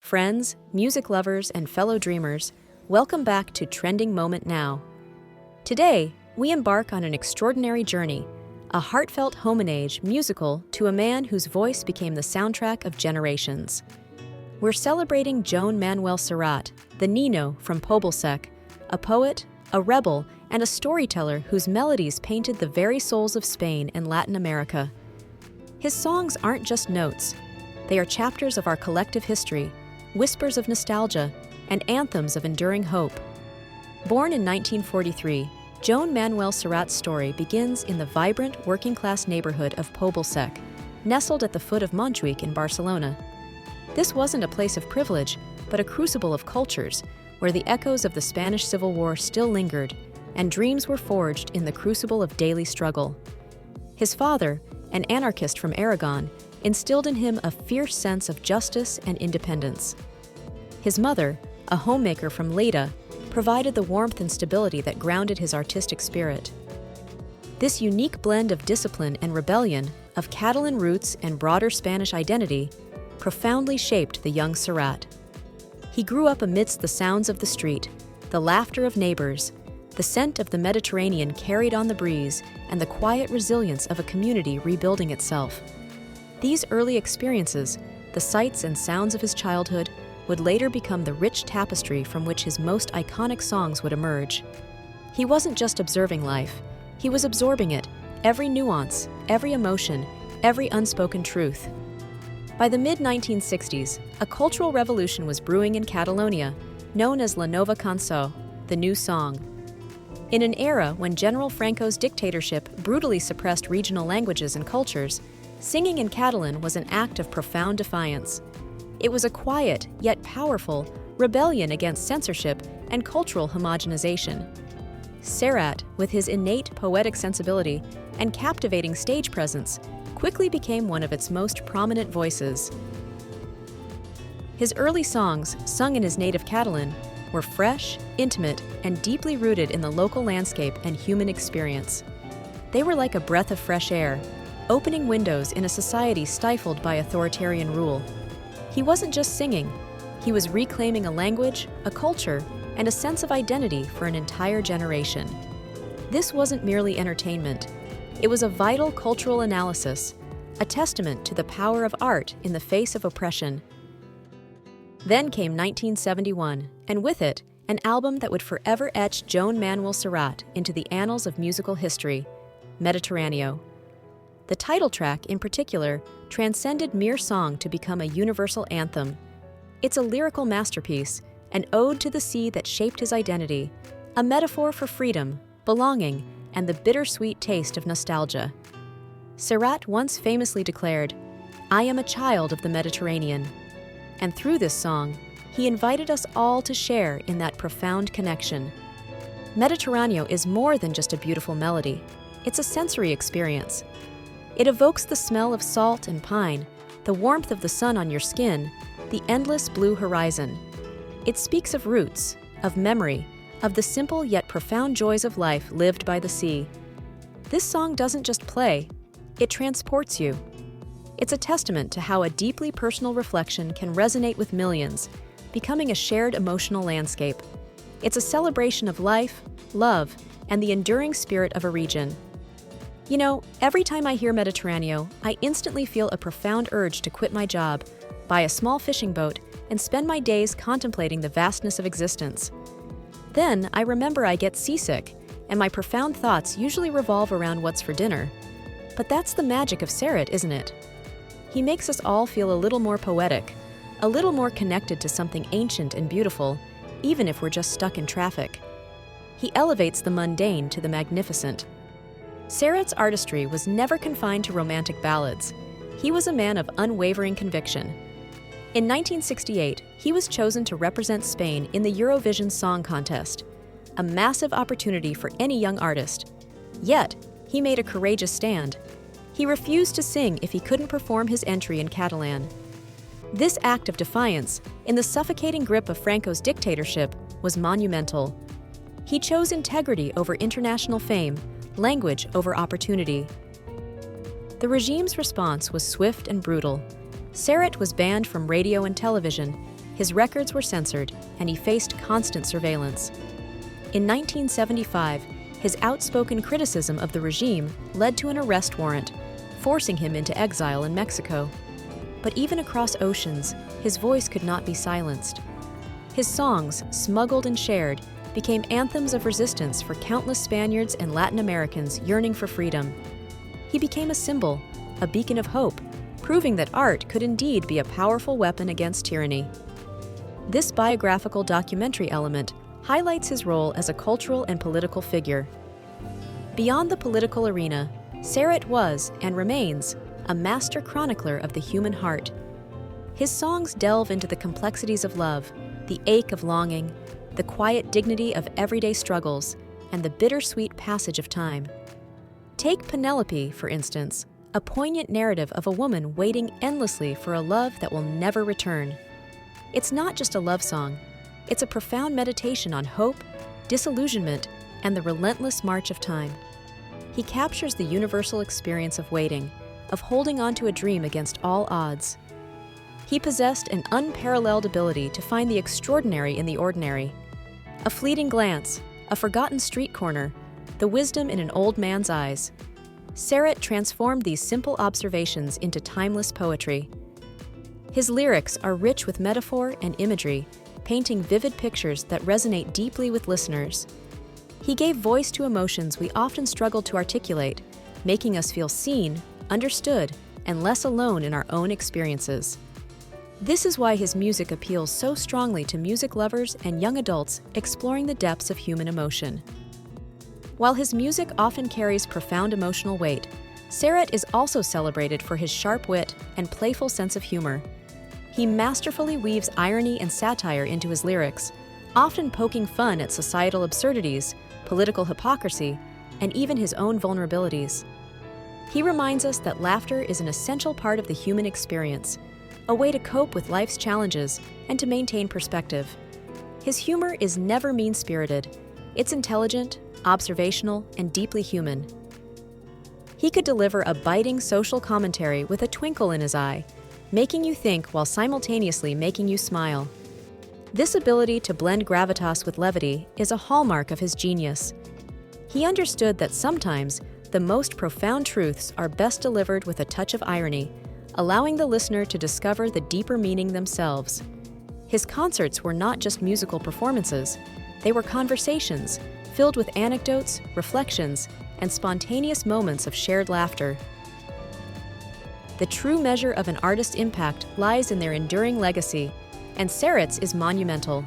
Friends, music lovers, and fellow dreamers, welcome back to Trending Moment Now. Today, we embark on an extraordinary journey, a heartfelt homenage musical to a man whose voice became the soundtrack of generations. We're celebrating Joan Manuel Serrat, the Nino from Poblsec, a poet, a rebel, and a storyteller whose melodies painted the very souls of Spain and Latin America. His songs aren't just notes. They are chapters of our collective history, whispers of nostalgia, and anthems of enduring hope. Born in 1943, Joan Manuel Serrat's story begins in the vibrant working-class neighborhood of Poblsec, nestled at the foot of Montjuïc in Barcelona. This wasn't a place of privilege, but a crucible of cultures, where the echoes of the Spanish Civil War still lingered, and dreams were forged in the crucible of daily struggle. His father, an anarchist from Aragon, instilled in him a fierce sense of justice and independence. His mother, a homemaker from Lleida, provided the warmth and stability that grounded his artistic spirit. This unique blend of discipline and rebellion, of Catalan roots and broader Spanish identity, profoundly shaped the young Serrat. He grew up amidst the sounds of the street, the laughter of neighbors, the scent of the Mediterranean carried on the breeze, and the quiet resilience of a community rebuilding itself. These early experiences, the sights and sounds of his childhood, would later become the rich tapestry from which his most iconic songs would emerge. He wasn't just observing life, he was absorbing it, every nuance, every emotion, every unspoken truth. By the mid-1960s, a cultural revolution was brewing in Catalonia, known as la NovaCanço, the new song. In an era when General Franco's dictatorship brutally suppressed regional languages and cultures, singing in Catalan was an act of profound defiance. It was a quiet, yet powerful, rebellion against censorship and cultural homogenization. Serrat, with his innate poetic sensibility and captivating stage presence, quickly became one of its most prominent voices. His early songs, sung in his native Catalan, were fresh, intimate, and deeply rooted in the local landscape and human experience. They were like a breath of fresh air, opening windows in a society stifled by authoritarian rule. He wasn't just singing, he was reclaiming a language, a culture, and a sense of identity for an entire generation. This wasn't merely entertainment. It was a vital cultural analysis, a testament to the power of art in the face of oppression. Then came 1971, and with it, an album that would forever etch Joan Manuel Serrat into the annals of musical history, Mediterráneo. The title track, in particular, transcended mere song to become a universal anthem. It's a lyrical masterpiece, an ode to the sea that shaped his identity, a metaphor for freedom, belonging, and the bittersweet taste of nostalgia. Serrat once famously declared, "I am a child of the Mediterranean." And through this song, he invited us all to share in that profound connection. Mediterráneo is more than just a beautiful melody. It's a sensory experience. It evokes the smell of salt and pine, the warmth of the sun on your skin, the endless blue horizon. It speaks of roots, of memory, of the simple yet profound joys of life lived by the sea. This song doesn't just play, it transports you. It's a testament to how a deeply personal reflection can resonate with millions, becoming a shared emotional landscape. It's a celebration of life, love, and the enduring spirit of a region. You know, every time I hear Mediterráneo, I instantly feel a profound urge to quit my job, buy a small fishing boat, and spend my days contemplating the vastness of existence. Then I remember I get seasick, and my profound thoughts usually revolve around what's for dinner. But that's the magic of Serrat, isn't it? He makes us all feel a little more poetic, a little more connected to something ancient and beautiful, even if we're just stuck in traffic. He elevates the mundane to the magnificent. Serrat's artistry was never confined to romantic ballads. He was a man of unwavering conviction. In 1968, he was chosen to represent Spain in the Eurovision Song Contest, a massive opportunity for any young artist. Yet, he made a courageous stand. He refused to sing if he couldn't perform his entry in Catalan. This act of defiance, in the suffocating grip of Franco's dictatorship, was monumental. He chose integrity over international fame, language over opportunity. The regime's response was swift and brutal. Serrat was banned from radio and television, His records were censored, and he faced constant surveillance. In 1975, his outspoken criticism of the regime led to an arrest warrant, forcing him into exile in Mexico. But even across oceans, his voice could not be silenced. His songs, smuggled and shared, became anthems of resistance for countless Spaniards and Latin Americans yearning for freedom. He became a symbol, a beacon of hope, proving that art could indeed be a powerful weapon against tyranny. This biographical documentary element highlights his role as a cultural and political figure. Beyond the political arena, Serrat was, and remains, a master chronicler of the human heart. His songs delve into the complexities of love, the ache of longing, the quiet dignity of everyday struggles, and the bittersweet passage of time. Take Penélope, for instance, a poignant narrative of a woman waiting endlessly for a love that will never return. It's not just a love song, it's a profound meditation on hope, disillusionment, and the relentless march of time. He captures the universal experience of waiting, of holding on to a dream against all odds. He possessed an unparalleled ability to find the extraordinary in the ordinary. A fleeting glance, a forgotten street corner, the wisdom in an old man's eyes. Serrat transformed these simple observations into timeless poetry. His lyrics are rich with metaphor and imagery, painting vivid pictures that resonate deeply with listeners. He gave voice to emotions we often struggle to articulate, making us feel seen, understood, and less alone in our own experiences. This is why his music appeals so strongly to music lovers and young adults exploring the depths of human emotion. While his music often carries profound emotional weight, Serrat is also celebrated for his sharp wit and playful sense of humor. He masterfully weaves irony and satire into his lyrics, often poking fun at societal absurdities, political hypocrisy, and even his own vulnerabilities. He reminds us that laughter is an essential part of the human experience, a way to cope with life's challenges and to maintain perspective. His humor is never mean-spirited. It's intelligent, observational, and deeply human. He could deliver a biting social commentary with a twinkle in his eye, making you think while simultaneously making you smile. This ability to blend gravitas with levity is a hallmark of his genius. He understood that sometimes the most profound truths are best delivered with a touch of irony, allowing the listener to discover the deeper meaning themselves. His concerts were not just musical performances, they were conversations filled with anecdotes, reflections, and spontaneous moments of shared laughter. The true measure of an artist's impact lies in their enduring legacy, and Serrat's is monumental.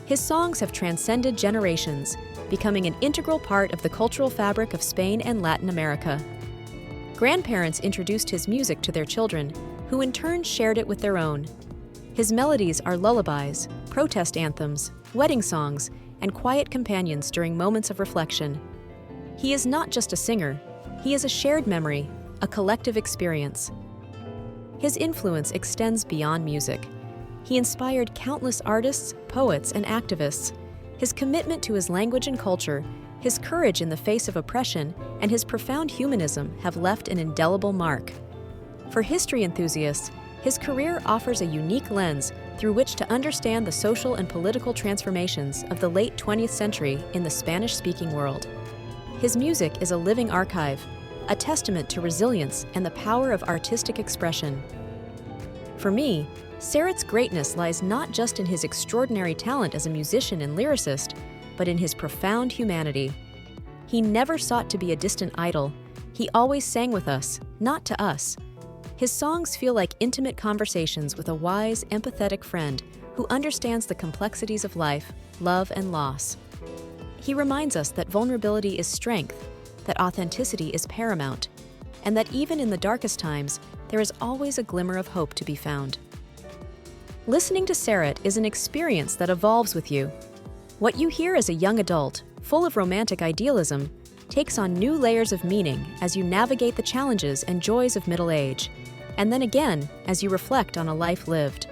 His songs have transcended generations, becoming an integral part of the cultural fabric of Spain and Latin America. Grandparents introduced his music to their children, who in turn shared it with their own. His melodies are lullabies, protest anthems, wedding songs, and quiet companions during moments of reflection. He is not just a singer, he is a shared memory, a collective experience. His influence extends beyond music. He inspired countless artists, poets, and activists. His commitment to his language and culture, his courage in the face of oppression, and his profound humanism have left an indelible mark. For history enthusiasts, his career offers a unique lens through which to understand the social and political transformations of the late 20th century in the Spanish-speaking world. His music is a living archive, a testament to resilience and the power of artistic expression. For me, Serrat's greatness lies not just in his extraordinary talent as a musician and lyricist, but in his profound humanity. He never sought to be a distant idol. He always sang with us, not to us. His songs feel like intimate conversations with a wise, empathetic friend who understands the complexities of life, love, and loss. He reminds us that vulnerability is strength, that authenticity is paramount, and that even in the darkest times, there is always a glimmer of hope to be found. Listening to Serrat is an experience that evolves with you. What you hear as a young adult, full of romantic idealism, takes on new layers of meaning as you navigate the challenges and joys of middle age, and then again as you reflect on a life lived.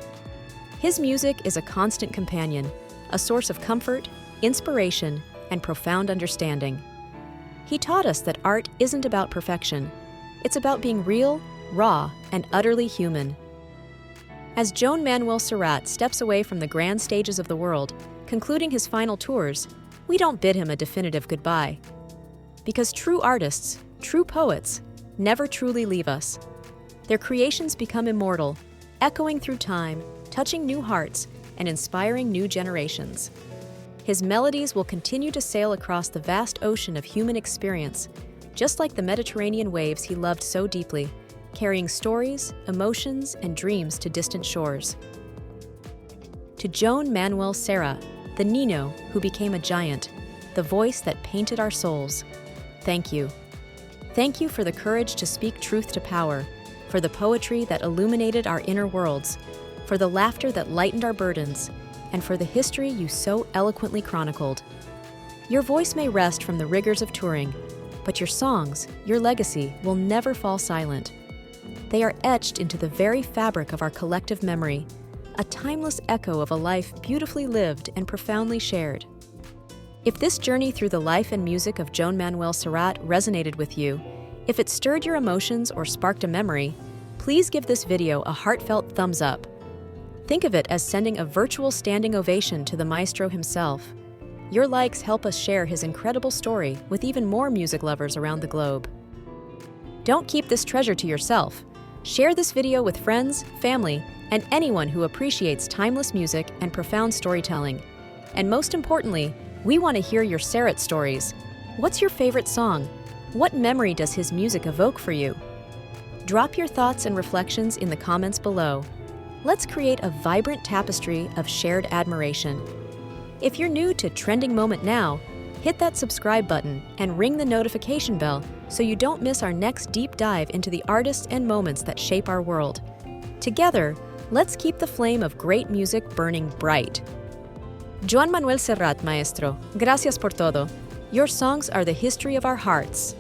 His music is a constant companion, a source of comfort, inspiration, and profound understanding. He taught us that art isn't about perfection. It's about being real, raw, and utterly human. As Joan Manuel Serrat steps away from the grand stages of the world, concluding his final tours, we don't bid him a definitive goodbye. Because true artists, true poets, never truly leave us. Their creations become immortal, echoing through time, touching new hearts, and inspiring new generations. His melodies will continue to sail across the vast ocean of human experience, just like the Mediterranean waves he loved so deeply, carrying stories, emotions, and dreams to distant shores. To Joan Manuel Serrat, the Nino who became a giant, the voice that painted our souls, thank you. Thank you for the courage to speak truth to power, for the poetry that illuminated our inner worlds, for the laughter that lightened our burdens, and for the history you so eloquently chronicled. Your voice may rest from the rigors of touring, but your songs, your legacy, will never fall silent. They are etched into the very fabric of our collective memory, a timeless echo of a life beautifully lived and profoundly shared. If this journey through the life and music of Joan Manuel Serrat resonated with you, if it stirred your emotions or sparked a memory, please give this video a heartfelt thumbs up. Think of it as sending a virtual standing ovation to the Maestro himself. Your likes help us share his incredible story with even more music lovers around the globe. Don't keep this treasure to yourself. Share this video with friends, family, and anyone who appreciates timeless music and profound storytelling. And most importantly, we want to hear your Serrat stories. What's your favorite song? What memory does his music evoke for you? Drop your thoughts and reflections in the comments below. Let's create a vibrant tapestry of shared admiration. If you're new to Trending Moment Now, hit that subscribe button and ring the notification bell so you don't miss our next deep dive into the artists and moments that shape our world. Together, let's keep the flame of great music burning bright. Joan Manuel Serrat, Maestro, gracias por todo. Your songs are the history of our hearts.